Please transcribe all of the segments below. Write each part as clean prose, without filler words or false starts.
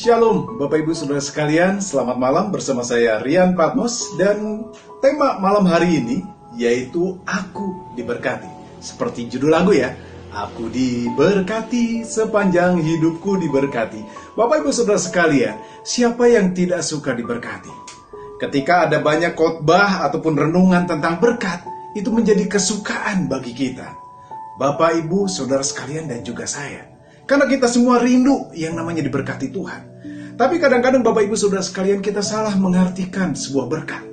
Shalom Bapak Ibu Saudara sekalian, selamat malam bersama saya Rian Patmos. Dan tema malam hari ini yaitu Aku Diberkati. Seperti judul lagu ya, Aku diberkati, sepanjang hidupku diberkati. Bapak Ibu Saudara sekalian, siapa yang tidak suka diberkati? Ketika ada banyak khotbah ataupun renungan tentang berkat, itu menjadi kesukaan bagi kita, Bapak Ibu Saudara sekalian dan juga saya. Karena kita semua rindu yang namanya diberkati Tuhan. Tapi kadang-kadang Bapak Ibu Saudara sekalian, kita salah mengartikan sebuah berkat.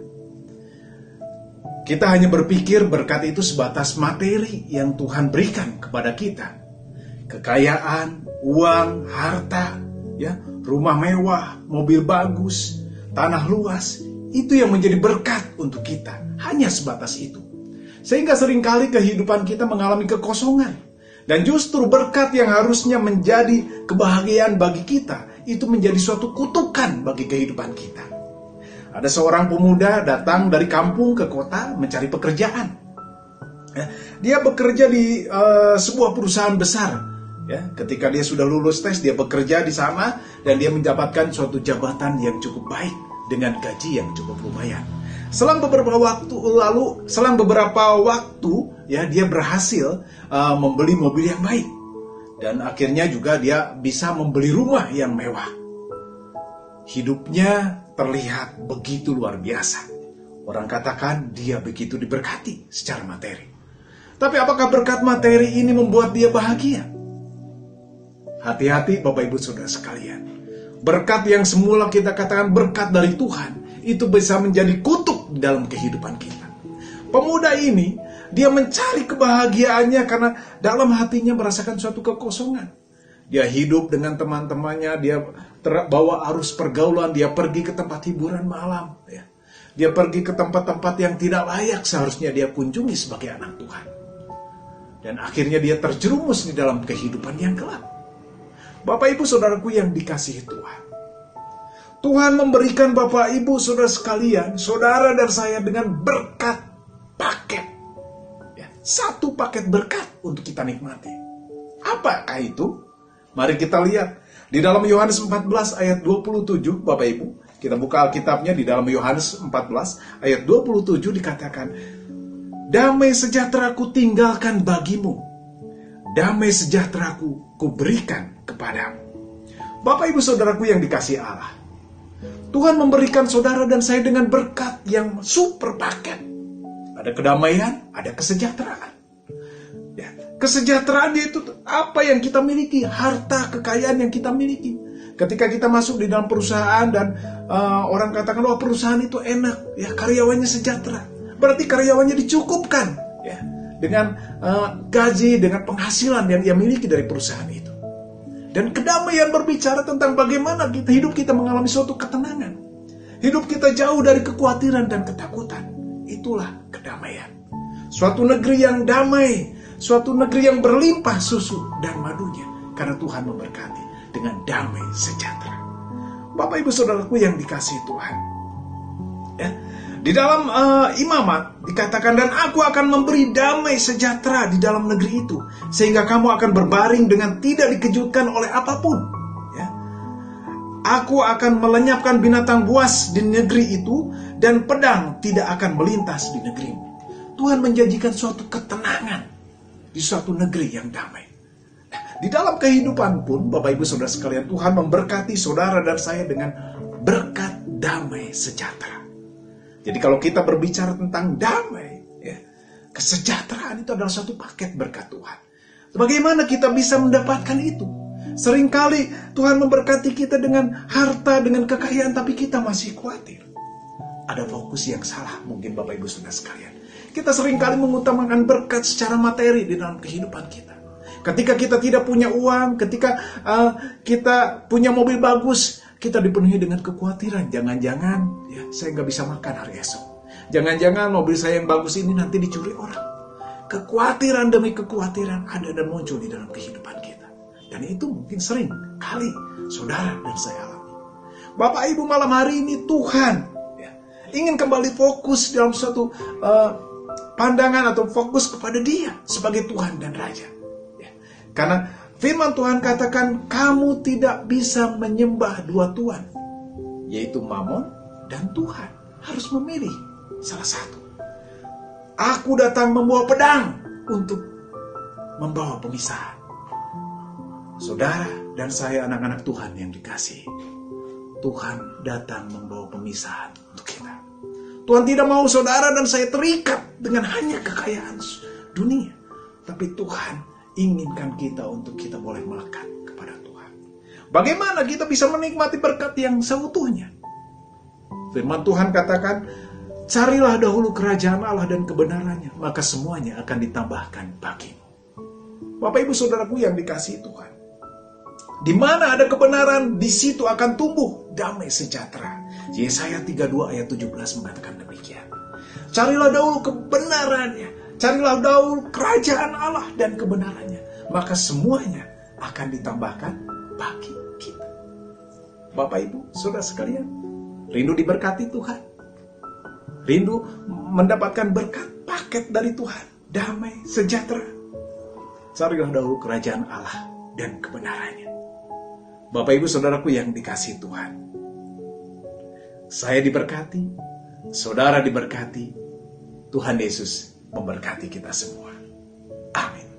Kita hanya berpikir berkat itu sebatas materi yang Tuhan berikan kepada kita. Kekayaan, uang, harta, ya, rumah mewah, mobil bagus, tanah luas, itu yang menjadi berkat untuk kita. Hanya sebatas itu. Sehingga seringkali kehidupan kita mengalami kekosongan. Dan justru berkat yang harusnya menjadi kebahagiaan bagi kita, itu menjadi suatu kutukan bagi kehidupan kita. Ada seorang pemuda datang dari kampung ke kota mencari pekerjaan. Dia bekerja di sebuah perusahaan besar. Ya, ketika dia sudah lulus tes, dia bekerja di sana dan dia mendapatkan suatu jabatan yang cukup baik dengan gaji yang cukup lumayan. Selang beberapa waktu ya, dia berhasil membeli mobil yang baik. Dan akhirnya juga dia bisa membeli rumah yang mewah. Hidupnya terlihat begitu luar biasa. Orang katakan dia begitu diberkati secara materi. Tapi apakah berkat materi ini membuat dia bahagia? Hati-hati Bapak Ibu Saudara sekalian. Berkat yang semula kita katakan berkat dari Tuhan, itu bisa menjadi kutuk dalam kehidupan kita. Pemuda ini, dia mencari kebahagiaannya karena dalam hatinya merasakan suatu kekosongan. Dia hidup dengan teman-temannya, dia terbawa arus pergaulan, dia pergi ke tempat hiburan malam. Ya. Dia pergi ke tempat-tempat yang tidak layak seharusnya dia kunjungi sebagai anak Tuhan. Dan akhirnya dia terjerumus di dalam kehidupan yang gelap. Bapak Ibu Saudaraku yang dikasihi Tuhan. Tuhan memberikan Bapak Ibu Saudara sekalian, saudara dan saya dengan berkat paket. Ya, satu paket berkat untuk kita nikmati. Apakah itu? Mari kita lihat. Di dalam Yohanes 14 ayat 27, Bapak Ibu. Kita buka Alkitabnya di dalam Yohanes 14 ayat 27 dikatakan, damai sejahtera-Ku tinggalkan bagimu. Damai sejahtera-Ku kuberikan kepadamu. Bapak Ibu Saudaraku yang dikasihi Allah. Tuhan memberikan saudara dan saya dengan berkat yang super paket. Ada kedamaian, ada kesejahteraan. Ya, kesejahteraan itu apa yang kita miliki, harta kekayaan yang kita miliki. Ketika kita masuk di dalam perusahaan dan orang katakan, wah perusahaan itu enak, ya karyawannya sejahtera. Berarti karyawannya dicukupkan, ya, dengan gaji, dengan penghasilan yang dia miliki dari perusahaan itu. Dan kedamaian berbicara tentang bagaimana hidup kita mengalami suatu ketenangan. Hidup kita jauh dari kekhawatiran dan ketakutan. Itulah kedamaian. Suatu negeri yang damai. Suatu negeri yang berlimpah susu dan madunya. Karena Tuhan memberkati dengan damai sejahtera. Bapak Ibu Saudaraku yang dikasihi Tuhan. Ya. Di dalam Imamat dikatakan, dan Aku akan memberi damai sejahtera di dalam negeri itu, sehingga kamu akan berbaring dengan tidak dikejutkan oleh apapun. Ya. Aku akan melenyapkan binatang buas di negeri itu, dan pedang tidak akan melintas di negerimu. Tuhan menjanjikan suatu ketenangan di suatu negeri yang damai. Nah, di dalam kehidupan pun, Bapak Ibu Saudara sekalian, Tuhan memberkati saudara dan saya dengan berkat damai sejahtera. Jadi kalau kita berbicara tentang damai, ya, kesejahteraan itu adalah suatu paket berkat Tuhan. Bagaimana kita bisa mendapatkan itu? Seringkali Tuhan memberkati kita dengan harta, dengan kekayaan, tapi kita masih khawatir. Ada fokus yang salah mungkin Bapak Ibu Saudara sekalian. Kita seringkali mengutamakan berkat secara materi di dalam kehidupan kita. Ketika kita tidak punya uang, ketika kita punya mobil bagus, kita dipenuhi dengan kekhawatiran. Jangan-jangan ya, saya nggak bisa makan hari esok. Jangan-jangan mobil saya yang bagus ini nanti dicuri orang. Kekhawatiran demi kekhawatiran ada dan muncul di dalam kehidupan kita. Dan itu mungkin sering kali saudara dan saya alami. Bapak Ibu, malam hari ini Tuhan ya, ingin kembali fokus dalam suatu pandangan atau fokus kepada Dia sebagai Tuhan dan Raja. Ya. Karena Firman Tuhan katakan, kamu tidak bisa menyembah dua tuhan, yaitu Mammon dan Tuhan. Harus memilih salah satu. Aku datang membawa pedang untuk membawa pemisahan. Saudara dan saya, anak-anak Tuhan yang dikasihi, Tuhan datang membawa pemisahan untuk kita. Tuhan tidak mau saudara dan saya terikat dengan hanya kekayaan dunia, tapi Tuhan inginkan kita untuk kita boleh melekat kepada Tuhan. Bagaimana kita bisa menikmati berkat yang seutuhnya? Firman Tuhan katakan, carilah dahulu kerajaan Allah dan kebenarannya, maka semuanya akan ditambahkan bagimu. Bapak ibu saudaraku yang dikasihi Tuhan, di mana ada kebenaran, di situ akan tumbuh damai sejahtera. Yesaya 32 ayat 17 mengatakan demikian. Carilah dahulu kebenarannya, carilah dahulu kerajaan Allah dan kebenarannya, maka semuanya akan ditambahkan bagi kita. Bapak ibu saudara sekalian, rindu diberkati Tuhan, rindu mendapatkan berkat paket dari Tuhan, damai sejahtera. Carilah dahulu kerajaan Allah dan kebenarannya. Bapak ibu saudaraku yang dikasihi Tuhan, saya diberkati, saudara diberkati, Tuhan Yesus memberkati kita semua. Amin.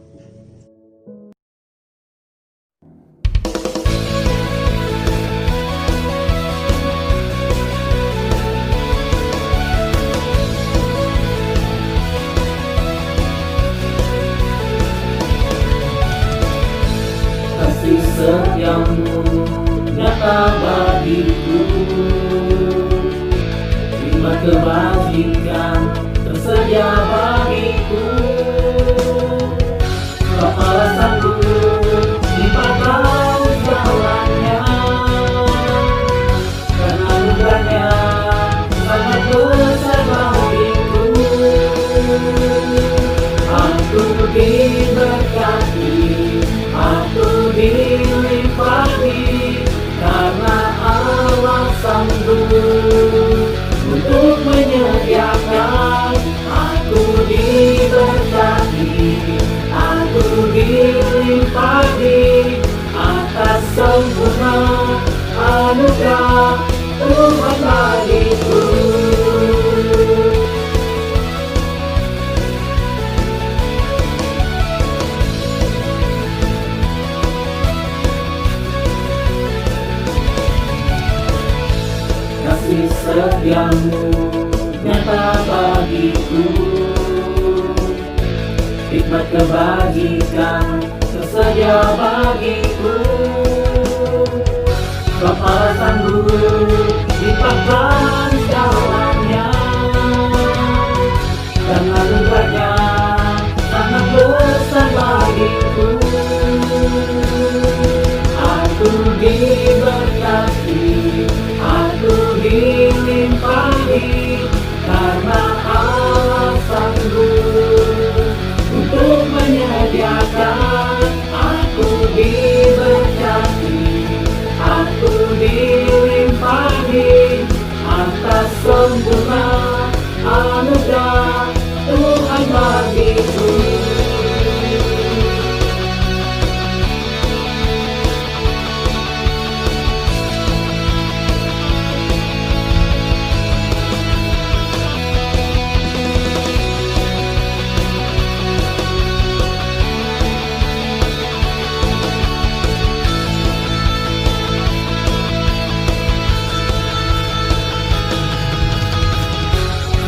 Kasih setiamu nyata bagiku, hikmat kebajikan tersedia bagiku. Alasanku dipatah jalannya, dan anugerahnya sangat besar bagiku. Aku diberkati, aku dilimpahi, karena Allah sanggup untuk menyediakan. Aku diberkati, aku dilimpahi, atas sempurna anugerah Tuhan bagiku. Kasih setiamu nyata bagiku, hikmat kebajikan tersedia bagiku. Kepala sanggup dipakaikan jalannya, dan anugerahnya sangat besar bagiku. Aku diberkati, aku dilimpahi, karena Allah sanggup untuk menyediakan. Aku diberkati, aku dilimpahi, atas sempurna anugerah Tuhan bagiku.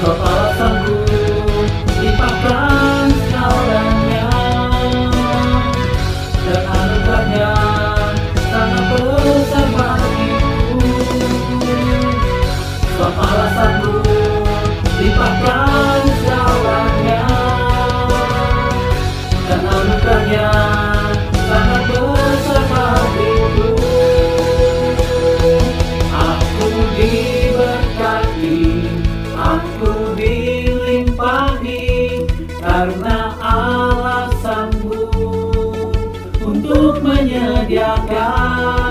Kepala sanggup dipakaikan jalannya, dan anugerahnya sangat besar bagiku. Kepala sanggup dipakaikan jalannya, dan anugerahnya sangat besar bagiku. Aku diberkati, aku dilimpahi, karena Allah sanggup untuk menyediakan.